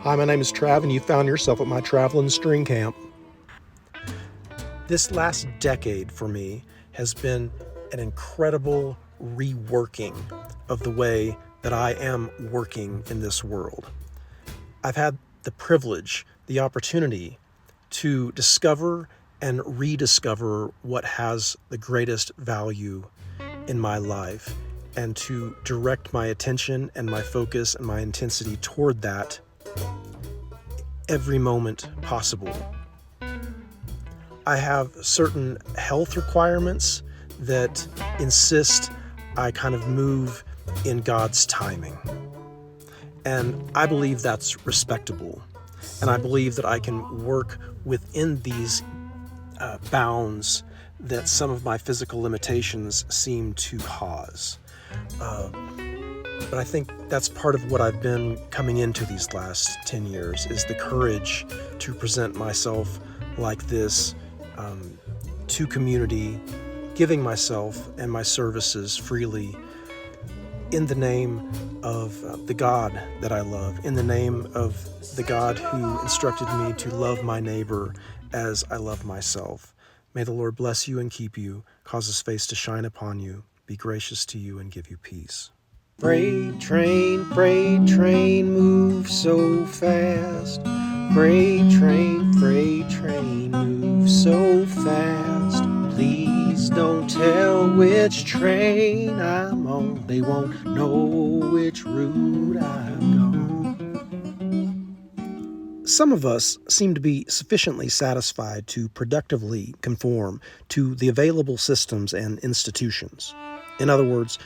Hi, my name is Trav, and you found yourself at my traveling string camp. This last decade for me has been an incredible reworking of the way that I am working in this world. I've had the privilege, the opportunity to discover and rediscover what has the greatest value in my life and to direct my attention and my focus and my intensity toward that every moment possible. I have certain health requirements that insist I kind of move in God's timing. And I believe that's respectable. And I believe that I can work within these bounds that some of my physical limitations seem to cause. But I think that's part of what I've been coming into these last 10 years, is the courage to present myself like this to community, giving myself and my services freely in the name of the God that I love, in the name of the God who instructed me to love my neighbor as I love myself. May the Lord bless you and keep you, cause his face to shine upon you, be gracious to you, and give you peace. Freight train, move so fast. Freight train, move so fast. Please don't tell which train I'm on. They won't know which route I've gone. Some of us seem to be sufficiently satisfied to productively conform to the available systems and institutions. In other words,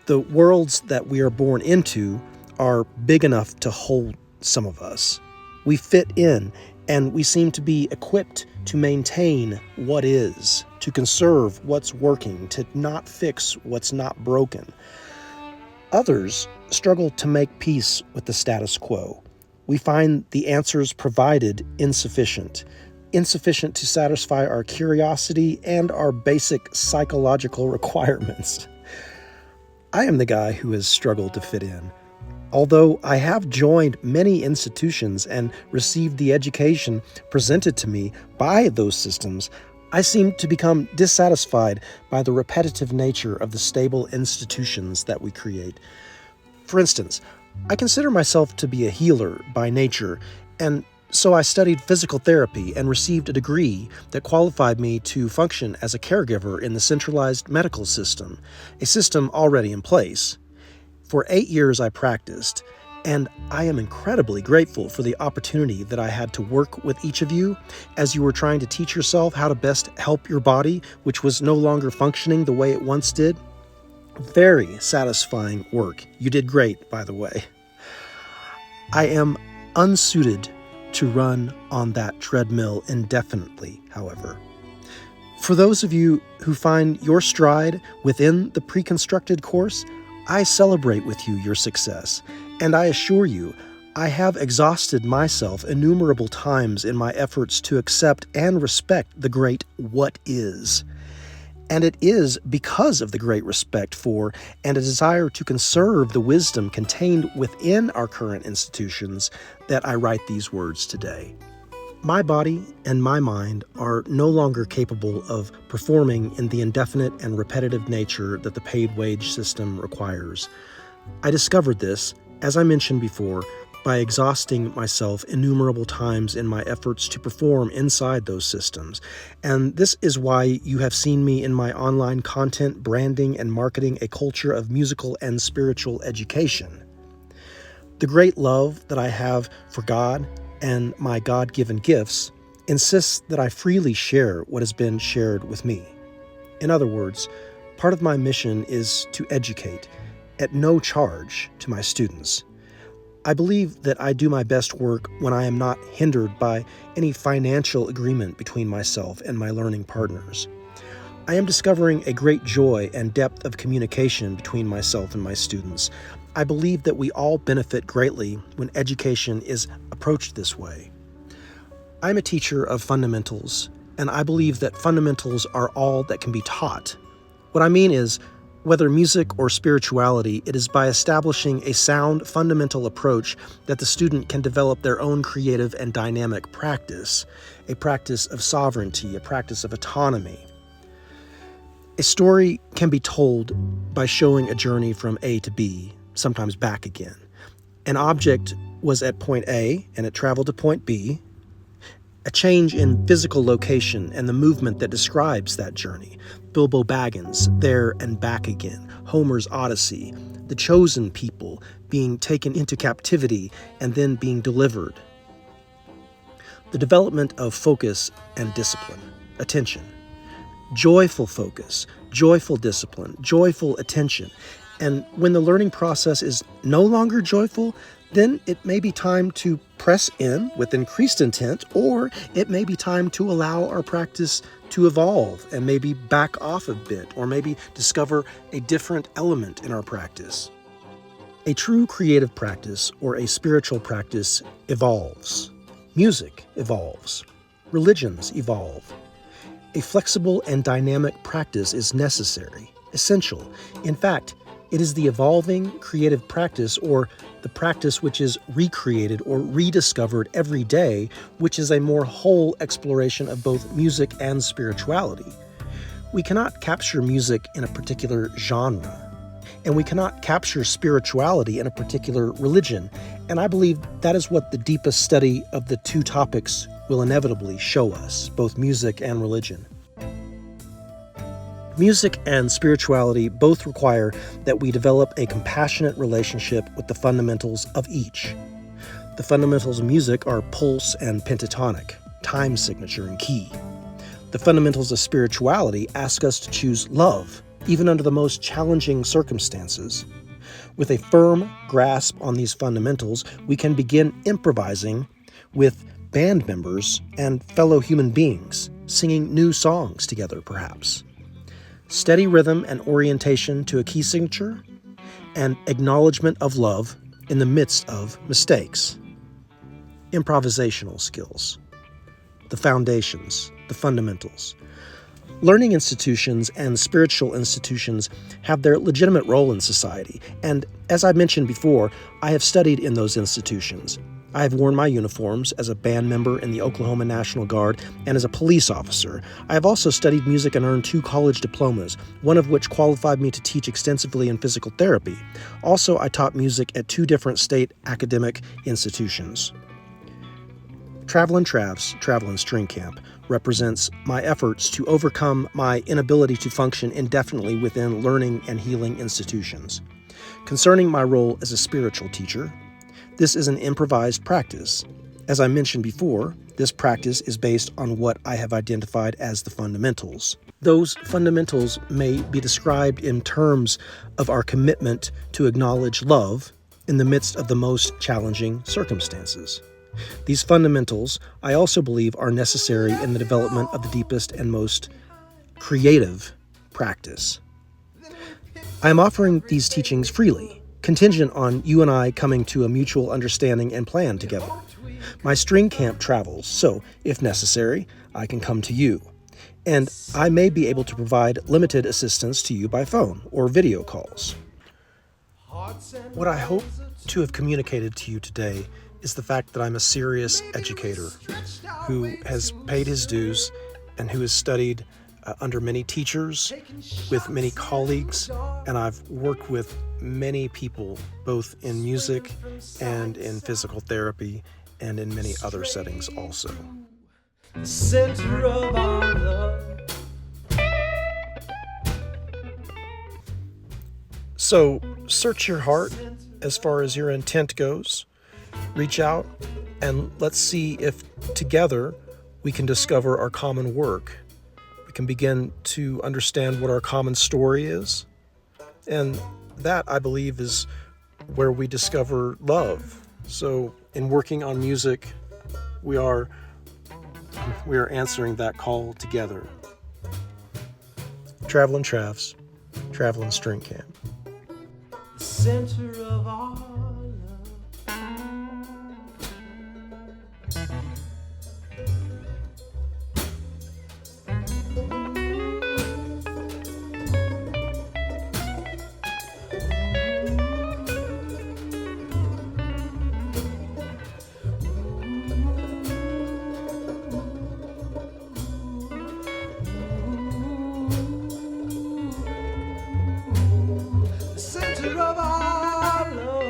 the worlds that we are born into are big enough to hold some of us. We fit in, and we seem to be equipped to maintain what is, to conserve what's working, to not fix what's not broken. Others struggle to make peace with the status quo. We find the answers provided insufficient to satisfy our curiosity and our basic psychological requirements. I am the guy who has struggled to fit in. Although I have joined many institutions and received the education presented to me by those systems, I seem to become dissatisfied by the repetitive nature of the stable institutions that we create. For instance, I consider myself to be a healer by nature, and so I studied physical therapy and received a degree that qualified me to function as a caregiver in the centralized medical system, a system already in place. For 8 years I practiced, and I am incredibly grateful for the opportunity that I had to work with each of you as you were trying to teach yourself how to best help your body, which was no longer functioning the way it once did. Very satisfying work. You did great, by the way. I am unsuited to run on that treadmill indefinitely, however. For those of you who find your stride within the pre-constructed course, I celebrate with you your success, and I assure you, I have exhausted myself innumerable times in my efforts to accept and respect the great what is. And it is because of the great respect for and a desire to conserve the wisdom contained within our current institutions that I write these words today. My body and my mind are no longer capable of performing in the indefinite and repetitive nature that the paid wage system requires. I discovered this, as I mentioned before, by exhausting myself innumerable times in my efforts to perform inside those systems. And this is why you have seen me in my online content, branding, and marketing a culture of musical and spiritual education. The great love that I have for God and my God-given gifts insists that I freely share what has been shared with me. In other words, part of my mission is to educate at no charge to my students. I believe that I do my best work when I am not hindered by any financial agreement between myself and my learning partners. I am discovering a great joy and depth of communication between myself and my students. I believe that we all benefit greatly when education is approached this way. I'm a teacher of fundamentals, and I believe that fundamentals are all that can be taught. What I mean is, Whether music or spirituality, it is by establishing a sound, fundamental approach that the student can develop their own creative and dynamic practice, a practice of sovereignty, a practice of autonomy. A story can be told by showing a journey from A to B, sometimes back again. An object was at point A and it traveled to point B. A change in physical location and the movement that describes that journey. Bilbo Baggins, there and back again. Homer's Odyssey. The chosen people being taken into captivity and then being delivered. The development of focus and discipline, attention. Joyful focus, joyful discipline, joyful attention. And when the learning process is no longer joyful, then it may be time to press in with increased intent, or it may be time to allow our practice to evolve and maybe back off a bit, or maybe discover a different element in our practice. A true creative practice or a spiritual practice evolves. Music evolves. Religions evolve. A flexible and dynamic practice is necessary, essential. In fact, it is the evolving creative practice, or the practice which is recreated or rediscovered every day, which is a more whole exploration of both music and spirituality. We cannot capture music in a particular genre, and we cannot capture spirituality in a particular religion, and I believe that is what the deepest study of the two topics will inevitably show us, both music and religion. Music and spirituality both require that we develop a compassionate relationship with the fundamentals of each. The fundamentals of music are pulse and pentatonic, time signature and key. The fundamentals of spirituality ask us to choose love, even under the most challenging circumstances. With a firm grasp on these fundamentals, we can begin improvising with band members and fellow human beings, singing new songs together perhaps. Steady rhythm and orientation to a key signature, and acknowledgement of love in the midst of mistakes. Improvisational skills. The foundations, the fundamentals. Learning institutions and spiritual institutions have their legitimate role in society, and as I mentioned before, I have studied in those institutions. I have worn my uniforms as a band member in the Oklahoma National Guard and as a police officer. I have also studied music and earned 2 college diplomas, one of which qualified me to teach extensively in physical therapy. Also, I taught music at 2 different state academic institutions. Travelin' Travs, Travelin' String Camp, represents my efforts to overcome my inability to function indefinitely within learning and healing institutions. Concerning my role as a spiritual teacher, this is an improvised practice. As I mentioned before, this practice is based on what I have identified as the fundamentals. Those fundamentals may be described in terms of our commitment to acknowledge love in the midst of the most challenging circumstances. These fundamentals, I also believe, are necessary in the development of the deepest and most creative practice. I am offering these teachings freely, contingent on you and I coming to a mutual understanding and plan together. My string camp travels, so if necessary, I can come to you. And I may be able to provide limited assistance to you by phone or video calls. What I hope to have communicated to you today is the fact that I'm a serious educator who has paid his dues and who has studied under many teachers, with many colleagues, and I've worked with many people, both in music and in physical therapy and in many other settings also. The center of our love. So, search your heart as far as your intent goes. Reach out and let's see if together we can discover our common work. We can begin to understand what our common story is. And that, I believe, is where we discover love. So in working on music, we are answering that call together. Travelin' Travs, Travelin' String Camp. The center of our love. our love.